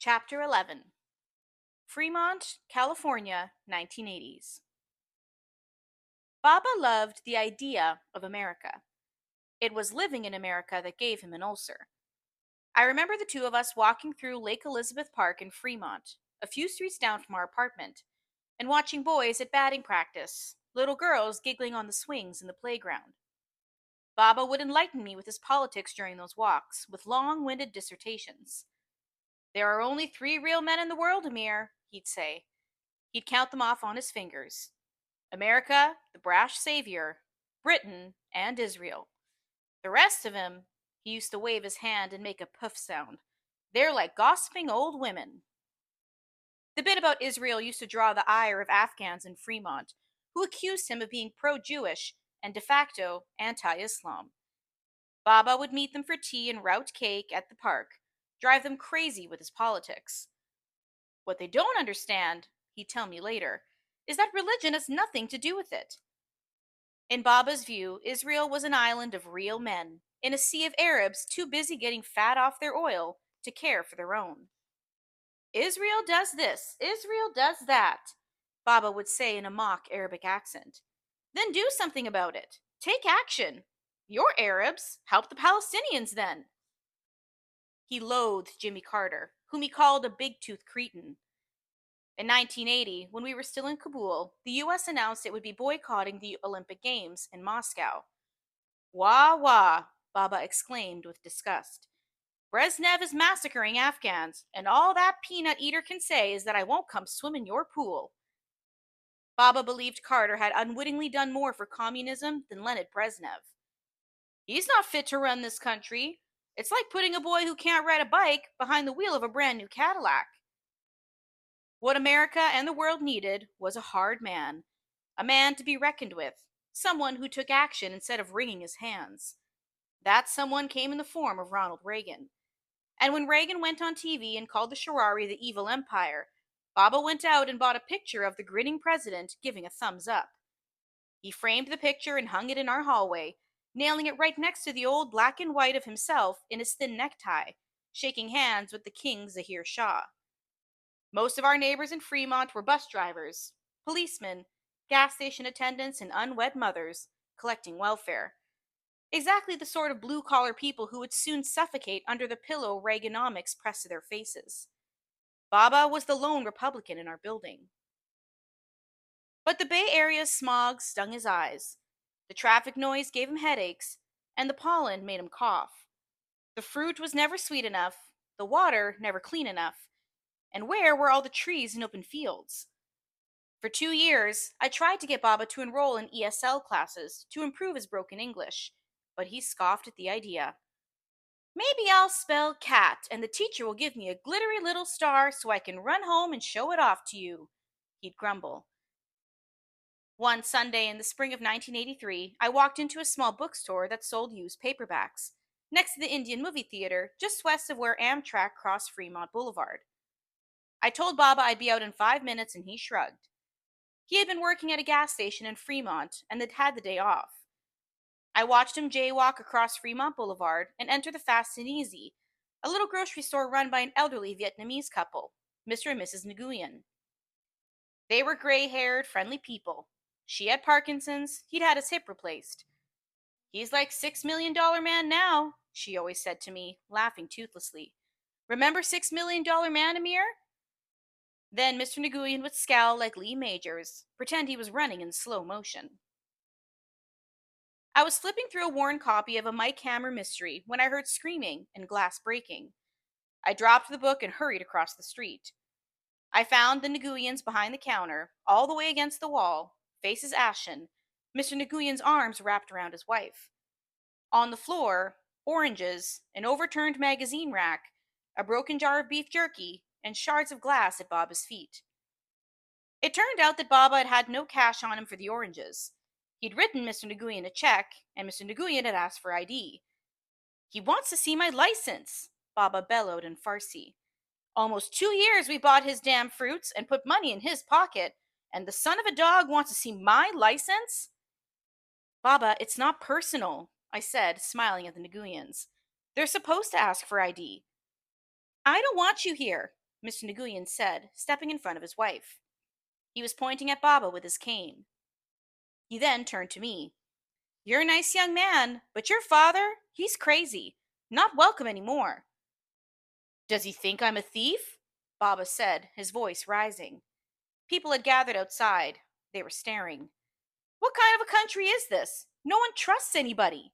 Chapter 11. Fremont, California, 1980s. Baba loved the idea of America. It was living in America that gave him an ulcer. I remember the two of us walking through Lake Elizabeth Park in Fremont, a few streets down from our apartment, and watching boys at batting practice, little girls giggling on the swings in the playground. Baba would enlighten me with his politics during those walks, with long winded dissertations. There are only three real men in the world, Amir, he'd say. He'd count them off on his fingers: America, the brash savior, Britain, and Israel. The rest of him, he used to wave his hand and make a puff sound. They're like gossiping old women. The bit about Israel used to draw the ire of Afghans in Fremont, who accused him of being pro Jewish and de facto anti Islam. Baba would meet them for tea and rout cake at the park, drive them crazy with his politics. What they don't understand, he'd tell me later, is that religion has nothing to do with it. In Baba's view, Israel was an island of real men, in a sea of Arabs too busy getting fat off their oil to care for their own. Israel does this, Israel does that, Baba would say in a mock Arabic accent. Then do something about it. Take action. You're Arabs. Help the Palestinians then. He loathed Jimmy Carter, whom he called a big-toothed cretin. In 1980, when we were still in Kabul, the US announced it would be boycotting the Olympic Games in Moscow. Wah wah, Baba exclaimed with disgust. Brezhnev is massacring Afghans, and all that peanut eater can say is that I won't come swim in your pool. Baba believed Carter had unwittingly done more for communism than Leonid Brezhnev. He's not fit to run this country. It's like putting a boy who can't ride a bike behind the wheel of a brand new Cadillac. What America and the world needed was a hard man, a man to be reckoned with, someone who took action instead of wringing his hands. That someone came in the form of Ronald Reagan. And when Reagan went on TV and called the Sharari the evil empire, Baba went out and bought a picture of the grinning president giving a thumbs up. He framed the picture and hung it in our hallway, nailing it right next to the old black and white of himself in his thin necktie, shaking hands with the King Zahir Shah. Most of our neighbors in Fremont were bus drivers, policemen, gas station attendants, and unwed mothers collecting welfare. Exactly the sort of blue-collar people who would soon suffocate under the pillow Reaganomics pressed to their faces. Baba was the lone Republican in our building. But the Bay Area's smog stung his eyes. The traffic noise gave him headaches, and the pollen made him cough. The fruit was never sweet enough, the water never clean enough, and where were all the trees and open fields? For 2 years, I tried to get Baba to enroll in ESL classes to improve his broken English, but he scoffed at the idea. Maybe I'll spell cat, and the teacher will give me a glittery little star so I can run home and show it off to you, he'd grumble. One Sunday in the spring of 1983, I walked into a small bookstore that sold used paperbacks, next to the Indian movie theater, just west of where Amtrak crossed Fremont Boulevard. I told Baba I'd be out in 5 minutes, and he shrugged. He had been working at a gas station in Fremont and had had the day off. I watched him jaywalk across Fremont Boulevard and enter the Fast and Easy, a little grocery store run by an elderly Vietnamese couple, Mr. and Mrs. Nguyen. They were gray-haired, friendly people. She had Parkinson's, he'd had his hip replaced. He's like $6 million man now, she always said to me, laughing toothlessly. Remember $6 million man, Amir? Then Mr. Nguyen would scowl like Lee Majors, pretend he was running in slow motion. I was flipping through a worn copy of a Mike Hammer mystery when I heard screaming and glass breaking. I dropped the book and hurried across the street. I found the Nguyens behind the counter, all the way against the wall, faces ashen, Mr. Nguyen's arms wrapped around his wife. On the floor, oranges, an overturned magazine rack, a broken jar of beef jerky, and shards of glass at Baba's feet. It turned out that Baba had had no cash on him for the oranges. He'd written Mr. Nguyen a check, and Mr. Nguyen had asked for ID. He wants to see my license, Baba bellowed in Farsi. Almost 2 years we bought his damn fruits and put money in his pocket, and the son of a dog wants to see my license? Baba, it's not personal, I said, smiling at the Nguyens. They're supposed to ask for ID. I don't want you here. Mr. Nguyen said, stepping in front of his wife. He was pointing at Baba with his cane. He then turned to me. You're a nice young man, but your father, he's crazy. Not welcome anymore. Does he think I'm a thief? Baba said, his voice rising. People had gathered outside. They were staring. What kind of a country is this? No one trusts anybody.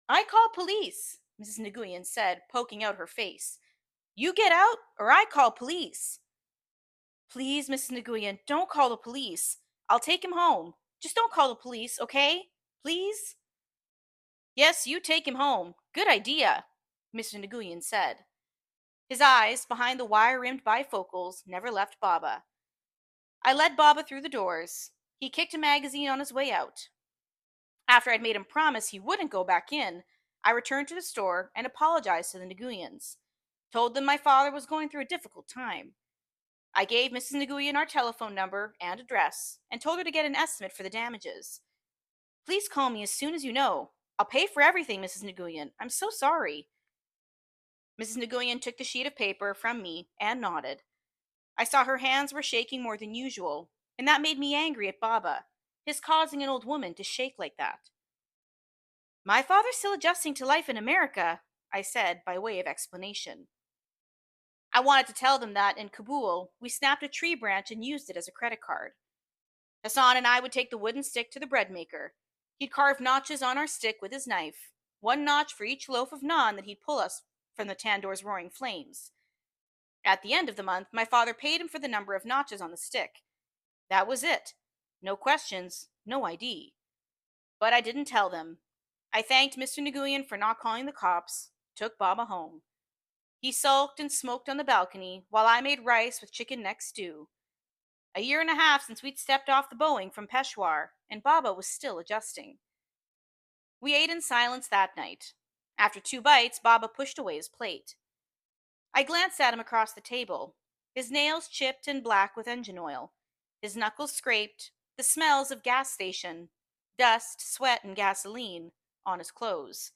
I call police, Mrs. Nguyen said, poking out her face. You get out, or I call police. Please, Mrs. Nguyen, don't call the police. I'll take him home. Just don't call the police, okay? Please? Yes, you take him home. Good idea, Mr. Nguyen said. His eyes, behind the wire-rimmed bifocals, never left Baba. I led Baba through the doors. He kicked a magazine on his way out. After I'd made him promise he wouldn't go back in, I returned to the store and apologized to the Nguyens. Told them my father was going through a difficult time. I gave Mrs. Nguyen our telephone number and address and told her to get an estimate for the damages. Please call me as soon as you know. I'll pay for everything, Mrs. Nguyen. I'm so sorry. Mrs. Nguyen took the sheet of paper from me and nodded. I saw her hands were shaking more than usual, and that made me angry at Baba, his causing an old woman to shake like that. My father's still adjusting to life in America, I said by way of explanation. I wanted to tell them that in Kabul, we snapped a tree branch and used it as a credit card. Hassan and I would take the wooden stick to the bread maker. He'd carve notches on our stick with his knife, one notch for each loaf of naan that he'd pull us from the tandoor's roaring flames. At the end of the month, my father paid him for the number of notches on the stick. That was it. No questions, no ID. But I didn't tell them. I thanked Mr. Nguyen for not calling the cops, took Baba home. He sulked and smoked on the balcony while I made rice with chicken neck stew. A year and a half since we'd stepped off the Boeing from Peshawar, and Baba was still adjusting. We ate in silence that night. After 2 bites, Baba pushed away his plate. I glanced at him across the table, his nails chipped and black with engine oil, his knuckles scraped, the smells of gas station, dust, sweat, and gasoline on his clothes.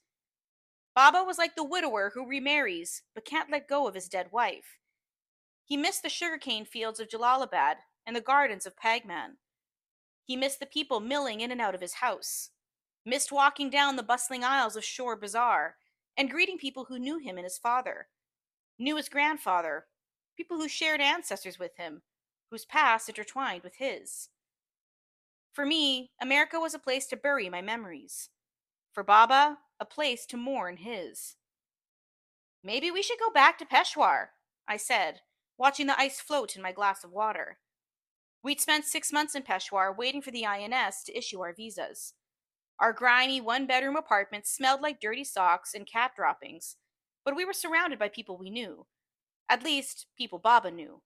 Baba was like the widower who remarries but can't let go of his dead wife. He missed the sugarcane fields of Jalalabad and the gardens of Pagman. He missed the people milling in and out of his house, missed walking down the bustling aisles of Shore Bazaar and greeting people who knew him and his father, knew his grandfather, people who shared ancestors with him, whose past intertwined with his. For me, America was a place to bury my memories. For Baba, a place to mourn his. Maybe we should go back to Peshawar, I said, watching the ice float in my glass of water. We'd spent 6 months in Peshawar waiting for the INS to issue our visas. Our grimy one-bedroom apartment smelled like dirty socks and cat droppings, but we were surrounded by people we knew. At least, people Baba knew.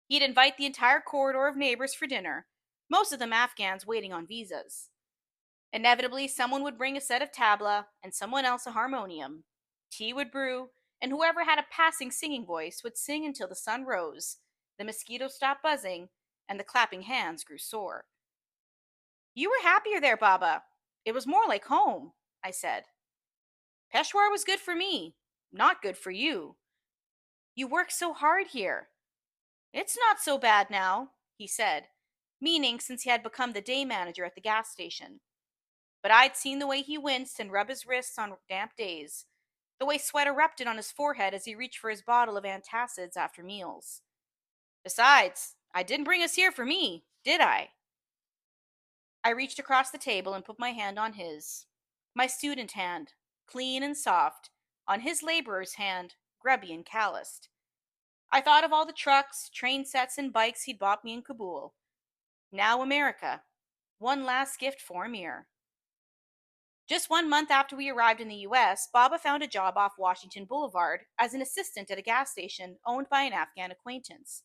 He'd invite the entire corridor of neighbors for dinner, most of them Afghans waiting on visas. Inevitably, someone would bring a set of tabla and someone else a harmonium. Tea would brew, and whoever had a passing singing voice would sing until the sun rose, the mosquitoes stopped buzzing, and the clapping hands grew sore. You were happier there, Baba. It was more like home, I said. Peshawar was good for me, not good for you. You work so hard here. It's not so bad now, he said, meaning since he had become the day manager at the gas station. But I'd seen the way he winced and rubbed his wrists on damp days, the way sweat erupted on his forehead as he reached for his bottle of antacids after meals. Besides, I didn't bring us here for me, did I? I reached across the table and put my hand on his. My student hand, clean and soft, on his laborer's hand, grubby and calloused. I thought of all the trucks, train sets, and bikes he'd bought me in Kabul. Now America. One last gift for Amir. Just 1 month after we arrived in the U.S., Baba found a job off Washington Boulevard as an assistant at a gas station owned by an Afghan acquaintance.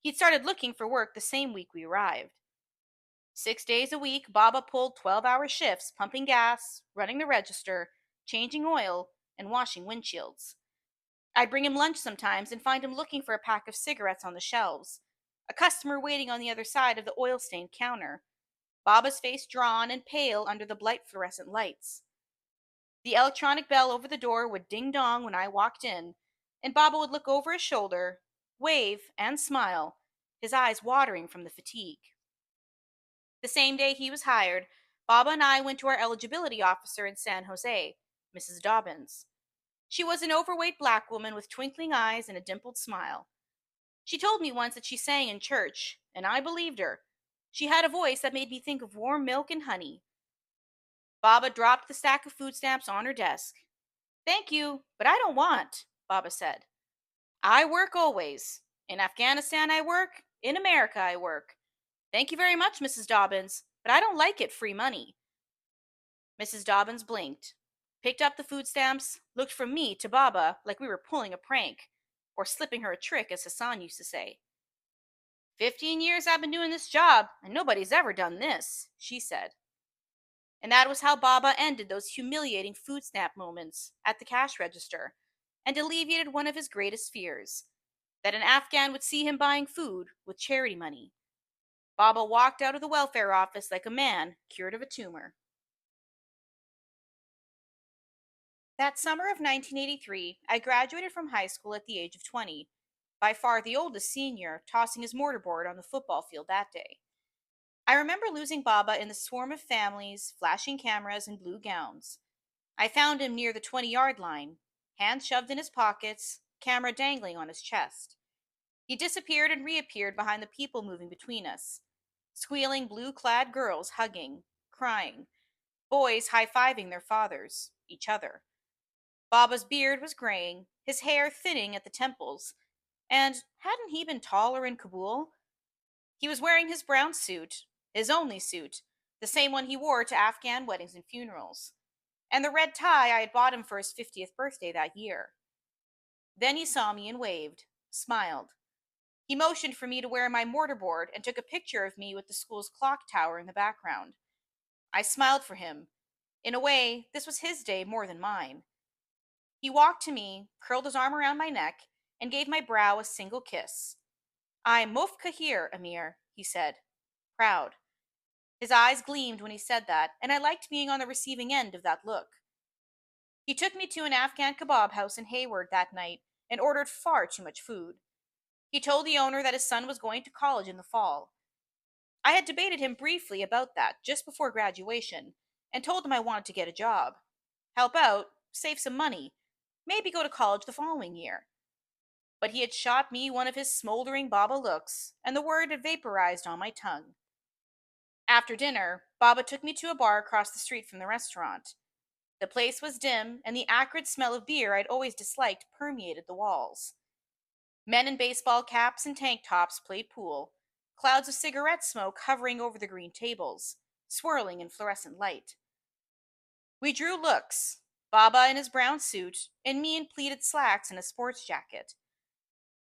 He'd started looking for work the same week we arrived. 6 days a week, Baba pulled 12-hour shifts, pumping gas, running the register, changing oil, and washing windshields. I'd bring him lunch sometimes and find him looking for a pack of cigarettes on the shelves, a customer waiting on the other side of the oil-stained counter, Baba's face drawn and pale under the bright fluorescent lights. The electronic bell over the door would ding-dong when I walked in, and Baba would look over his shoulder, wave, and smile, his eyes watering from the fatigue. The same day he was hired, Baba and I went to our eligibility officer in San Jose, Mrs. Dobbins. She was an overweight black woman with twinkling eyes and a dimpled smile. She told me once that she sang in church, and I believed her. She had a voice that made me think of warm milk and honey. Baba dropped the stack of food stamps on her desk. "Thank you, but I don't want," Baba said. "I work always. In Afghanistan I work, in America I work. Thank you very much, Mrs. Dobbins, but I don't like it free money." Mrs. Dobbins blinked, picked up the food stamps, looked from me to Baba like we were pulling a prank, or slipping her a trick, as Hassan used to say. "15 years I've been doing this job, and nobody's ever done this," she said. And that was how Baba ended those humiliating food stamp moments at the cash register and alleviated one of his greatest fears, that an Afghan would see him buying food with charity money. Baba walked out of the welfare office like a man cured of a tumor. That summer of 1983, I graduated from high school at the age of 20, by far the oldest senior, tossing his mortarboard on the football field that day. I remember losing Baba in the swarm of families, flashing cameras, and blue gowns. I found him near the 20-yard line, hands shoved in his pockets, camera dangling on his chest. He disappeared and reappeared behind the people moving between us. Squealing blue-clad girls hugging, crying, boys high-fiving their fathers, each other. Baba's beard was graying, his hair thinning at the temples, and hadn't he been taller in Kabul? He was wearing his brown suit, his only suit, the same one he wore to Afghan weddings and funerals, and the red tie I had bought him for his 50th birthday that year. Then he saw me and waved, smiled. He motioned for me to wear my mortarboard and took a picture of me with the school's clock tower in the background. I smiled for him. In a way, this was his day more than mine. He walked to me, curled his arm around my neck, and gave my brow a single kiss. "I'm Mufka here, Amir," he said, proud. His eyes gleamed when he said that, and I liked being on the receiving end of that look. He took me to an Afghan kebab house in Hayward that night and ordered far too much food. He told the owner that his son was going to college in the fall. I had debated him briefly about that just before graduation and told him I wanted to get a job, help out, save some money, maybe go to college the following year. But he had shot me one of his smoldering Baba looks, and the word had vaporized on my tongue. After dinner, Baba took me to a bar across the street from the restaurant. The place was dim, and the acrid smell of beer I'd always disliked permeated the walls. Men in baseball caps and tank tops played pool, clouds of cigarette smoke hovering over the green tables, swirling in fluorescent light. We drew looks, Baba in his brown suit, and me in pleated slacks and a sports jacket.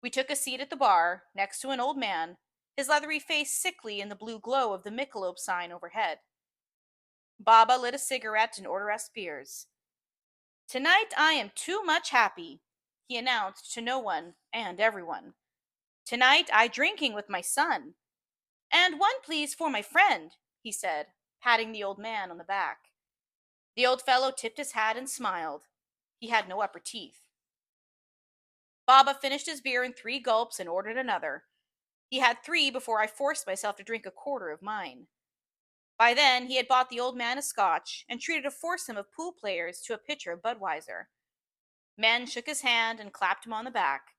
We took a seat at the bar, next to an old man, his leathery face sickly in the blue glow of the Michelob sign overhead. Baba lit a cigarette and ordered us beers. "Tonight I am too much happy," he announced to no one and everyone. "Tonight I drinking with my son. And one please for my friend," he said, patting the old man on the back. The old fellow tipped his hat and smiled. He had no upper teeth. Baba finished his beer in 3 gulps and ordered another. He had 3 before I forced myself to drink a quarter of mine. By then, he had bought the old man a scotch and treated a foursome of pool players to a pitcher of Budweiser. Men shook his hand and clapped him on the back.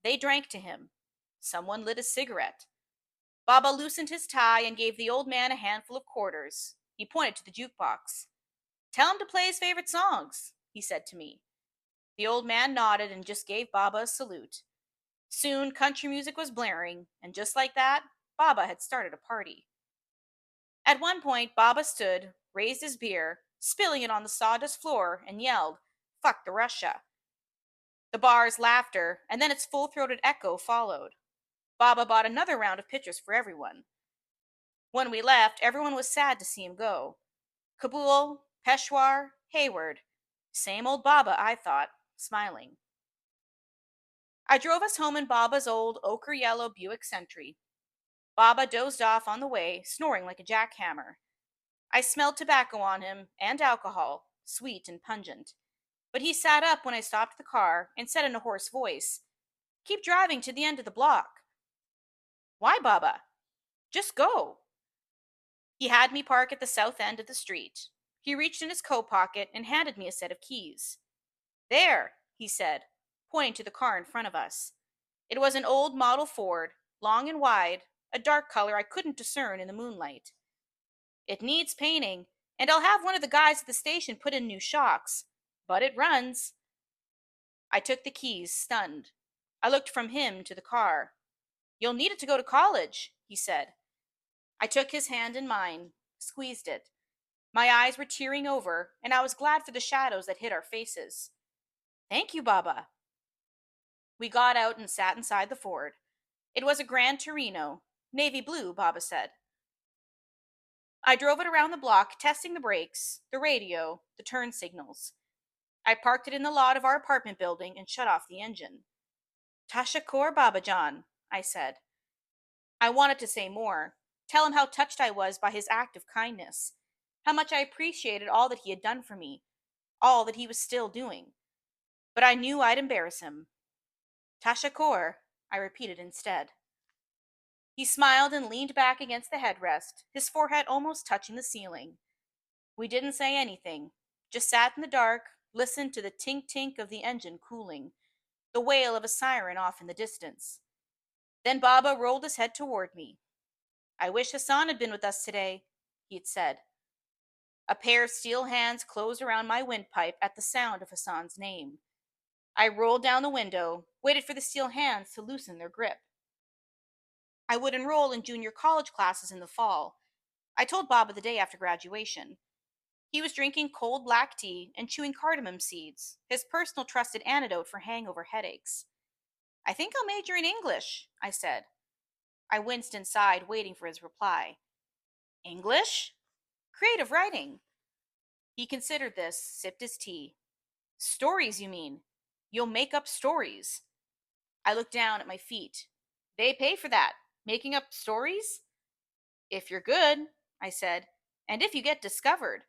They drank to him. Someone lit a cigarette. Baba loosened his tie and gave the old man a handful of quarters. He pointed to the jukebox. "Tell him to play his favorite songs," he said to me. The old man nodded and just gave Baba a salute. Soon, country music was blaring, and just like that, Baba had started a party. At one point, Baba stood, raised his beer, spilling it on the sawdust floor, and yelled, "Fuck the Russia." The bar's laughter, and then its full-throated echo followed. Baba bought another round of pitchers for everyone. When we left, everyone was sad to see him go. Kabul, Peshawar, Hayward. Same old Baba, I thought, smiling. I drove us home in Baba's old ochre-yellow Buick Sentry. Baba dozed off on the way, snoring like a jackhammer. I smelled tobacco on him, and alcohol, sweet and pungent. But he sat up when I stopped the car and said in a hoarse voice, Keep driving to the end of the block. Why, Baba? Just go. He had me park at the south end of the street. He reached in his coat pocket and handed me a set of keys. There, he said, pointing to the car in front of us. It was an old model Ford, long and wide, a dark color I couldn't discern in the moonlight. It needs painting, and I'll have one of the guys at the station put in new shocks, but it runs. I took the keys, stunned. I looked from him to the car. You'll need it to go to college, he said. I took his hand in mine, squeezed it. My eyes were tearing over, and I was glad for the shadows that hid our faces. Thank you, Baba. We got out and sat inside the Ford. It was a Grand Torino, navy blue, Baba said. I drove it around the block, testing the brakes, the radio, the turn signals. I parked it in the lot of our apartment building and shut off the engine. Tashakor Babajan, I said. I wanted to say more, tell him how touched I was by his act of kindness, how much I appreciated all that he had done for me, all that he was still doing. But I knew I'd embarrass him. Tashakor, I repeated instead. He smiled and leaned back against the headrest, his forehead almost touching the ceiling. We didn't say anything, just sat in the dark, listened to the tink-tink of the engine cooling, the wail of a siren off in the distance. Then Baba rolled his head toward me. I wish Hassan had been with us today, he had said. A pair of steel hands closed around my windpipe at the sound of Hassan's name. I rolled down the window, waited for the steel hands to loosen their grip. I would enroll in junior college classes in the fall. I told Baba the day after graduation. He was drinking cold black tea and chewing cardamom seeds, his personal trusted antidote for hangover headaches. I think I'll major in English, I said. I winced inside, waiting for his reply. English? Creative writing. He considered this, sipped his tea. Stories, you mean? You'll make up stories. I looked down at my feet. They pay for that. Making up stories? If you're good, I said, and if you get discovered.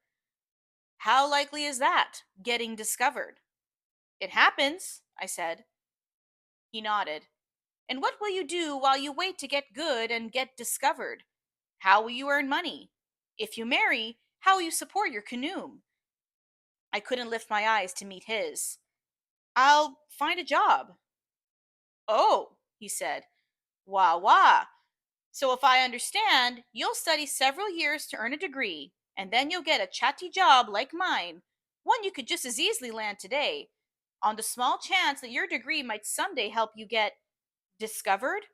How likely is that, getting discovered? It happens, I said. He nodded. And what will you do while you wait to get good and get discovered? How will you earn money? If you marry, how will you support your canoe? I couldn't lift my eyes to meet his. I'll find a job. Oh, he said. Wah wah. So if I understand, you'll study several years to earn a degree, and then you'll get a chatty job like mine, one you could just as easily land today, on the small chance that your degree might someday help you get discovered.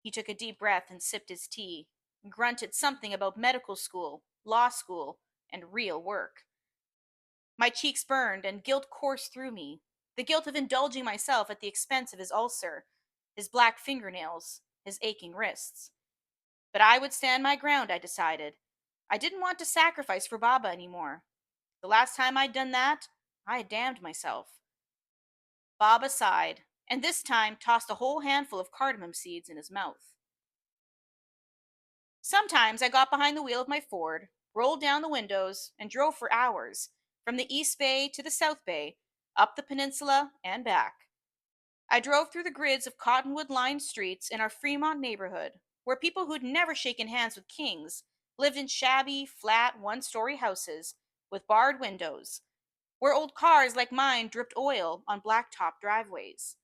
He took a deep breath and sipped his tea, grunted something about medical school, law school, and real work. My cheeks burned and guilt coursed through me, the guilt of indulging myself at the expense of his ulcer, his black fingernails, his aching wrists. But I would stand my ground, I decided. I didn't want to sacrifice for Baba anymore. The last time I'd done that, I had damned myself. Baba sighed, and this time tossed a whole handful of cardamom seeds in his mouth. Sometimes I got behind the wheel of my Ford, rolled down the windows, and drove for hours, from the East Bay to the South Bay, up the peninsula and back. I drove through the grids of cottonwood-lined streets in our Fremont neighborhood, where people who'd never shaken hands with kings lived in shabby, flat, one-story houses with barred windows, where old cars like mine dripped oil on blacktop driveways.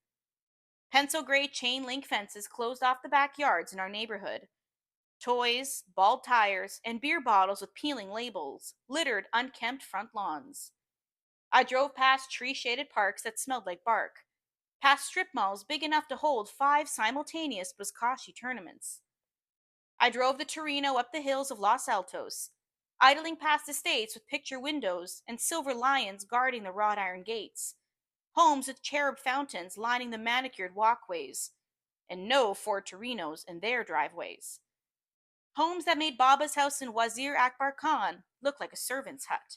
Pencil-gray chain-link fences closed off the backyards in our neighborhood. Toys, bald tires, and beer bottles with peeling labels littered unkempt front lawns. I drove past tree-shaded parks that smelled like bark, past strip malls big enough to hold 5 simultaneous Buzkashi tournaments. I drove the Torino up the hills of Los Altos, idling past estates with picture windows and silver lions guarding the wrought iron gates, homes with cherub fountains lining the manicured walkways, and no Ford Torinos in their driveways. Homes that made Baba's house in Wazir Akbar Khan look like a servant's hut.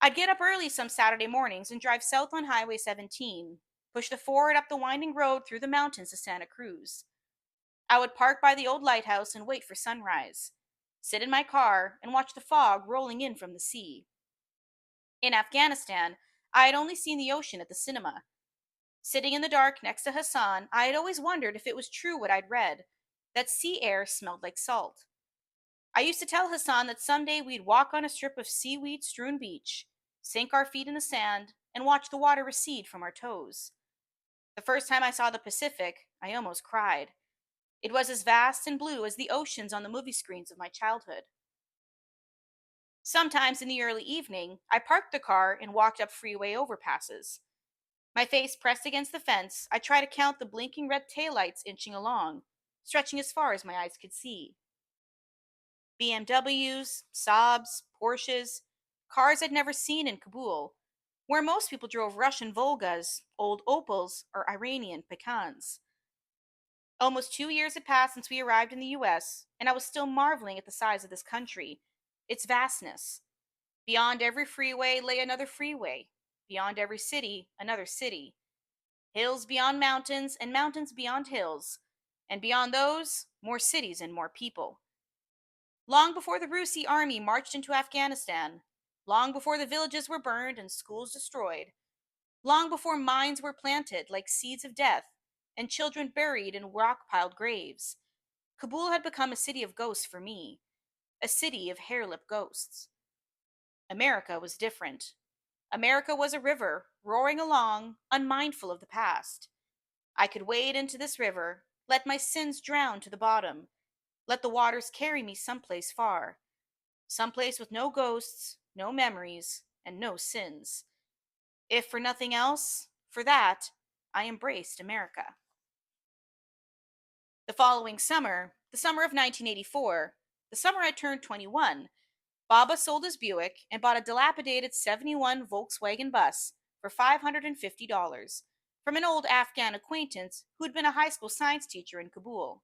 I'd get up early some Saturday mornings and drive south on Highway 17, push the Ford up the winding road through the mountains to Santa Cruz. I would park by the old lighthouse and wait for sunrise, sit in my car and watch the fog rolling in from the sea. In Afghanistan, I had only seen the ocean at the cinema. Sitting in the dark next to Hassan, I had always wondered if it was true what I'd read, that sea air smelled like salt. I used to tell Hassan that someday we'd walk on a strip of seaweed strewn beach, sink our feet in the sand, and watch the water recede from our toes. The first time I saw the Pacific, I almost cried. It was as vast and blue as the oceans on the movie screens of my childhood. Sometimes in the early evening, I parked the car and walked up freeway overpasses. My face pressed against the fence, I tried to count the blinking red taillights inching along, stretching as far as my eyes could see. BMWs, Saabs, Porsches, cars I'd never seen in Kabul, where most people drove Russian Volgas, old Opels, or Iranian Pekans. Almost 2 years had passed since we arrived in the US, and I was still marveling at the size of this country, its vastness. Beyond every freeway lay another freeway, beyond every city, another city. Hills beyond mountains, and mountains beyond hills, and beyond those, more cities and more people. Long before the Rusi army marched into Afghanistan, long before the villages were burned and schools destroyed, long before mines were planted like seeds of death and children buried in rock piled graves, Kabul had become a city of ghosts for me, a city of hair lip ghosts. America was different. America was a river, roaring along, unmindful of the past. I could wade into this river, let my sins drown to the bottom, let the waters carry me someplace far, someplace with no ghosts, no memories, and no sins. If for nothing else, for that, I embraced America. The following summer, the summer of 1984, the summer I turned 21, Baba sold his Buick and bought a dilapidated 71 Volkswagen bus for $550 from an old Afghan acquaintance who had been a high school science teacher in Kabul.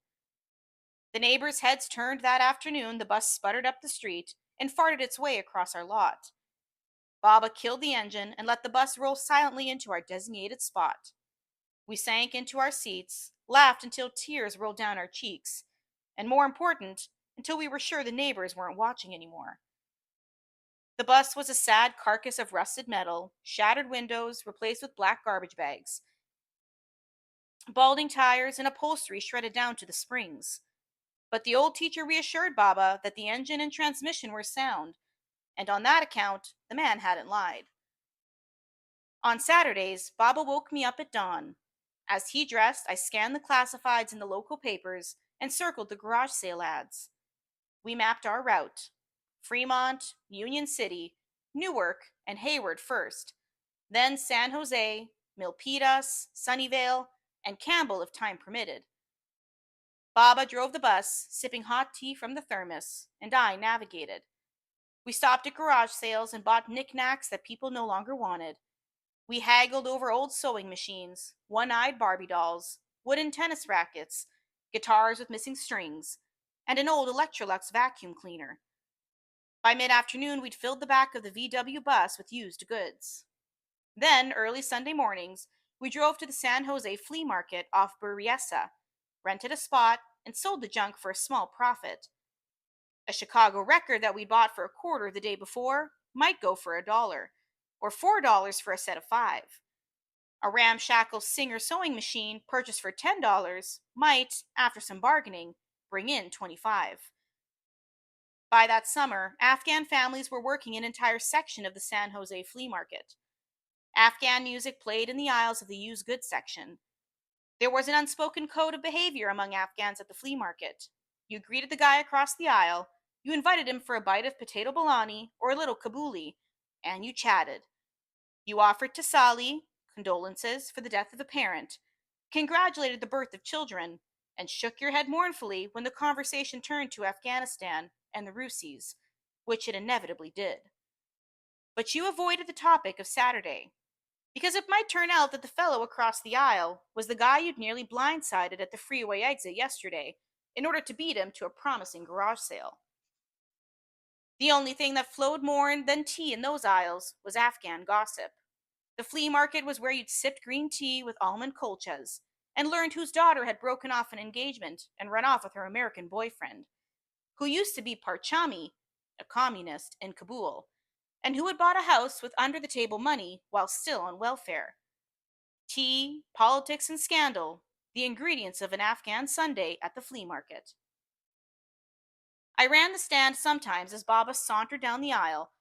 The neighbors' heads turned that afternoon. The bus sputtered up the street and farted its way across our lot. Baba killed the engine and let the bus roll silently into our designated spot. We sank into our seats, laughed until tears rolled down our cheeks, and more important, until we were sure the neighbors weren't watching anymore. The bus was a sad carcass of rusted metal, shattered windows replaced with black garbage bags, balding tires, and upholstery shredded down to the springs. But the old teacher reassured Baba that the engine and transmission were sound, and on that account, the man hadn't lied. On Saturdays, Baba woke me up at dawn. As he dressed, I scanned the classifieds in the local papers and circled the garage sale ads. We mapped our route: Fremont, Union City, Newark, and Hayward first, then San Jose, Milpitas, Sunnyvale, and Campbell if time permitted. Baba drove the bus, sipping hot tea from the thermos, and I navigated. We stopped at garage sales and bought knickknacks that people no longer wanted. We haggled over old sewing machines, one-eyed Barbie dolls, wooden tennis rackets, guitars with missing strings, and an old Electrolux vacuum cleaner. By mid-afternoon, we'd filled the back of the VW bus with used goods. Then, early Sunday mornings, we drove to the San Jose flea market off Berryessa, rented a spot, and sold the junk for a small profit. A Chicago record that we bought for a quarter the day before might go for $1, or $4 for a set of 5. A ramshackle Singer sewing machine purchased for $10 might, after some bargaining, bring in 25. By that summer, Afghan families were working an entire section of the San Jose flea market. Afghan music played in the aisles of the used goods section. There was an unspoken code of behavior among Afghans at the flea market. You greeted the guy across the aisle, you invited him for a bite of potato bologna or a little kabuli, and you chatted. You offered tasali, condolences for the death of a parent, congratulated the birth of children, and shook your head mournfully when the conversation turned to Afghanistan and the Rusis, which it inevitably did. But you avoided the topic of Saturday, because it might turn out that the fellow across the aisle was the guy you'd nearly blindsided at the freeway exit yesterday in order to beat him to a promising garage sale. The only thing that flowed more than tea in those aisles was Afghan gossip. The flea market was where you'd sipped green tea with almond kolchas and learned whose daughter had broken off an engagement and run off with her American boyfriend, who used to be Parchami, a communist, in Kabul, and who had bought a house with under the table money while still on welfare. Tea, politics, and scandal, the ingredients of an Afghan Sunday at the flea market. I ran the stand sometimes as Baba sauntered down the aisle,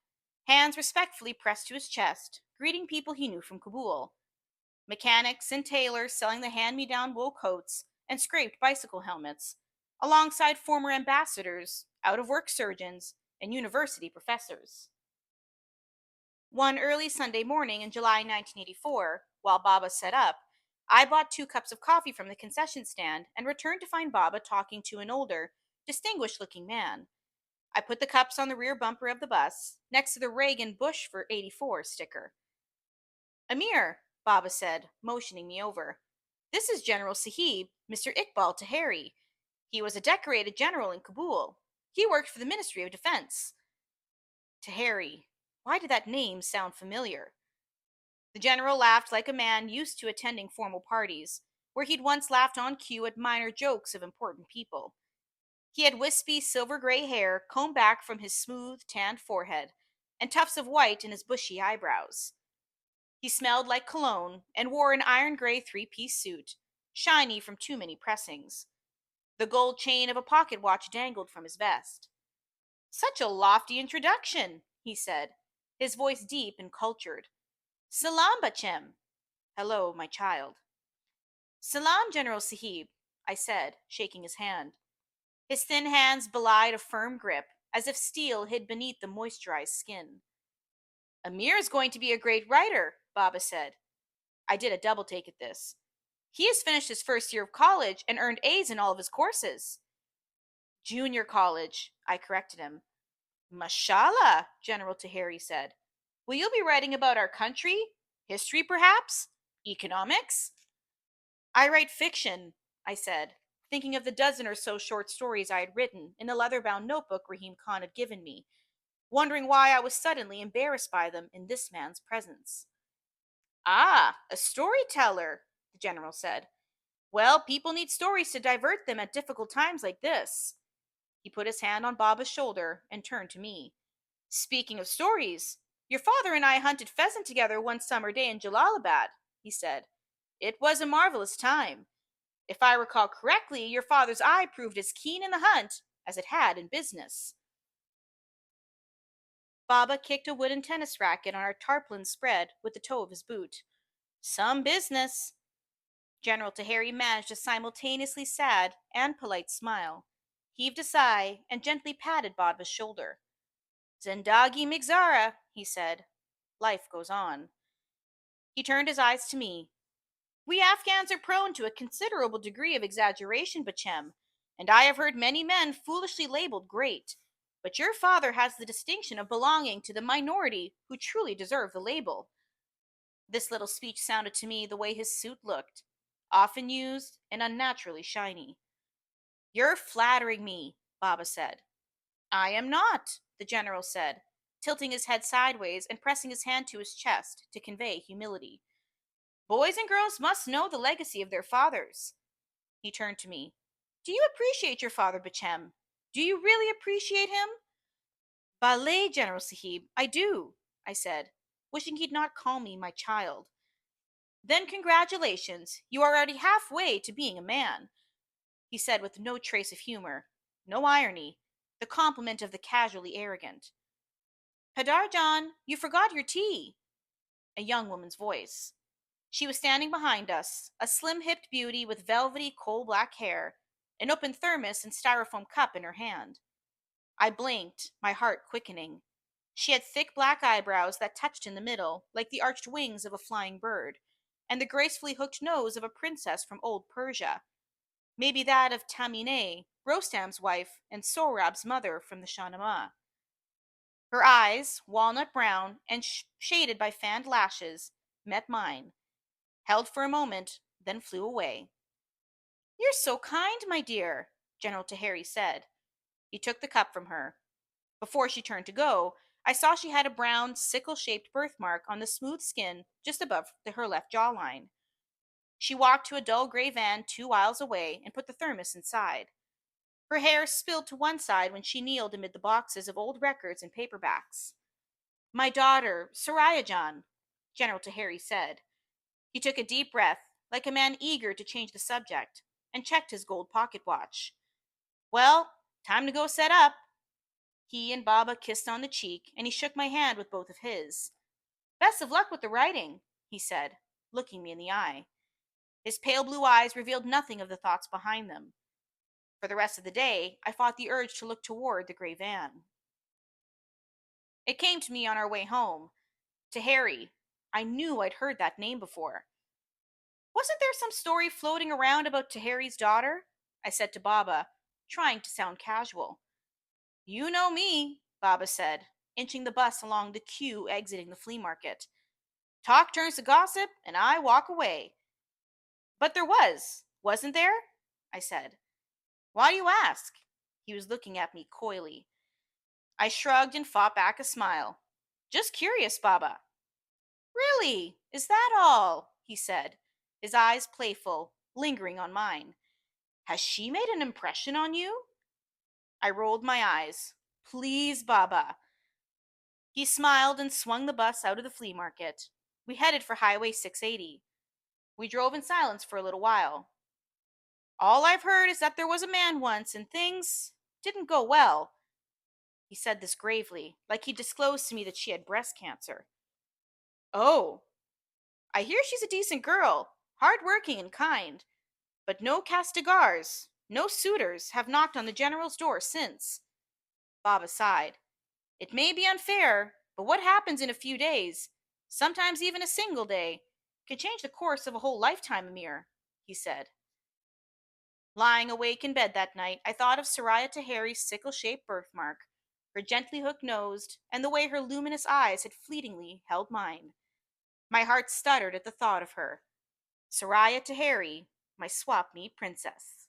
hands respectfully pressed to his chest, greeting people he knew from Kabul. Mechanics and tailors selling the hand me down wool coats and scraped bicycle helmets, alongside former ambassadors, out of work surgeons, and university professors. One early Sunday morning in July 1984, while Baba set up, I bought 2 cups of coffee from the concession stand and returned to find Baba talking to an older, distinguished looking man. I put the cups on the rear bumper of the bus, next to the Reagan Bush for 84 sticker. Amir, Baba said, motioning me over. This is General Sahib, Mr. Iqbal Taheri. He was a decorated general in Kabul. He worked for the Ministry of Defense. Taheri. Why did that name sound familiar? The general laughed like a man used to attending formal parties, where he'd once laughed on cue at minor jokes of important people. He had wispy silver gray hair combed back from his smooth, tanned forehead, and tufts of white in his bushy eyebrows. He smelled like cologne and wore an iron gray 3-piece suit, shiny from too many pressings. The gold chain of a pocket watch dangled from his vest. Such a lofty introduction, he said, his voice deep and cultured. Salam, Bachem. Hello, my child. Salam, General Sahib, I said, shaking his hand. His thin hands belied a firm grip, as if steel hid beneath the moisturized skin. Amir is going to be a great writer, Baba said. I did a double take at this. He has finished his first year of college and earned A's in all of his courses. Junior college, I corrected him. Mashallah, General Taheri said. Will you be writing about our country? History, perhaps? Economics? I write fiction, I said, thinking of the dozen or so short stories I had written in the leather-bound notebook Rahim Khan had given me, wondering why I was suddenly embarrassed by them in this man's presence. Ah, a storyteller, the general said. Well, people need stories to divert them at difficult times like this. He put his hand on Baba's shoulder and turned to me. Speaking of stories, your father and I hunted pheasant together one summer day in Jalalabad, he said. It was a marvelous time. If I recall correctly, your father's eye proved as keen in the hunt as it had in business. Baba kicked a wooden tennis racket on our tarpaulin spread with the toe of his boot. Some business. General Taheri managed a simultaneously sad and polite smile, heaved a sigh, and gently patted Baba's shoulder. Zendagi Migzara, he said. Life goes on. He turned his eyes to me. We Afghans are prone to a considerable degree of exaggeration, Bachem, and I have heard many men foolishly labeled great. But your father has the distinction of belonging to the minority who truly deserve the label. This little speech sounded to me the way his suit looked, often used and unnaturally shiny. You're flattering me, Baba said. I am not, the general said, tilting his head sideways and pressing his hand to his chest to convey humility. Boys and girls must know the legacy of their fathers. He turned to me. Do you appreciate your father, Bachem? Do you really appreciate him? Ballet, General Sahib, I do, I said, wishing he'd not call me my child. Then congratulations, you are already halfway to being a man, he said with no trace of humor, no irony, the compliment of the casually arrogant. Padarjan, you forgot your tea, a young woman's voice. She was standing behind us, a slim-hipped beauty with velvety coal-black hair, an open thermos and styrofoam cup in her hand. I blinked, my heart quickening. She had thick black eyebrows that touched in the middle, like the arched wings of a flying bird, and the gracefully hooked nose of a princess from old Persia. Maybe that of Tamine, Rostam's wife, and Sohrab's mother from the Shahnameh. Her eyes, walnut brown and shaded by fanned lashes, met mine, held for a moment, then flew away. You're so kind, my dear, General Taheri said. He took the cup from her. Before she turned to go, I saw she had a brown, sickle-shaped birthmark on the smooth skin just above her left jawline. She walked to a dull gray van 2 aisles away and put the thermos inside. Her hair spilled to one side when she kneeled amid the boxes of old records and paperbacks. My daughter, Sarayajan, General Taheri said. He took a deep breath, like a man eager to change the subject, and checked his gold pocket watch. Well, time to go set up. He and Baba kissed on the cheek, and he shook my hand with both of his. Best of luck with the writing, he said, looking me in the eye. His pale blue eyes revealed nothing of the thoughts behind them. For the rest of the day, I fought the urge to look toward the gray van. It came to me on our way home. To Harry. I knew I'd heard that name before. Wasn't there some story floating around about Taheri's daughter? I said to Baba, trying to sound casual. You know me, Baba said, inching the bus along the queue exiting the flea market. Talk turns to gossip, and I walk away. But there wasn't there? I said. Why do you ask? He was looking at me coyly. I shrugged and fought back a smile. Just curious, Baba. Really? Is that all? He said, his eyes playful, lingering on mine. Has she made an impression on you? I rolled my eyes. Please, Baba. He smiled and swung the bus out of the flea market. We headed for Highway 680. We drove in silence for a little while. All I've heard is that there was a man once and things didn't go well. He said this gravely, like he disclosed to me that she had breast cancer. Oh, I hear she's a decent girl, hard-working and kind, but no Castigars, no suitors have knocked on the general's door since. Baba sighed. It may be unfair, but what happens in a few days, sometimes even a single day, can change the course of a whole lifetime, Amir, he said. Lying awake in bed that night, I thought of Soraya Taheri's sickle-shaped birthmark, her gently hook-nosed, and the way her luminous eyes had fleetingly held mine. My heart stuttered at the thought of her. Soraya Taheri, my swap meet princess.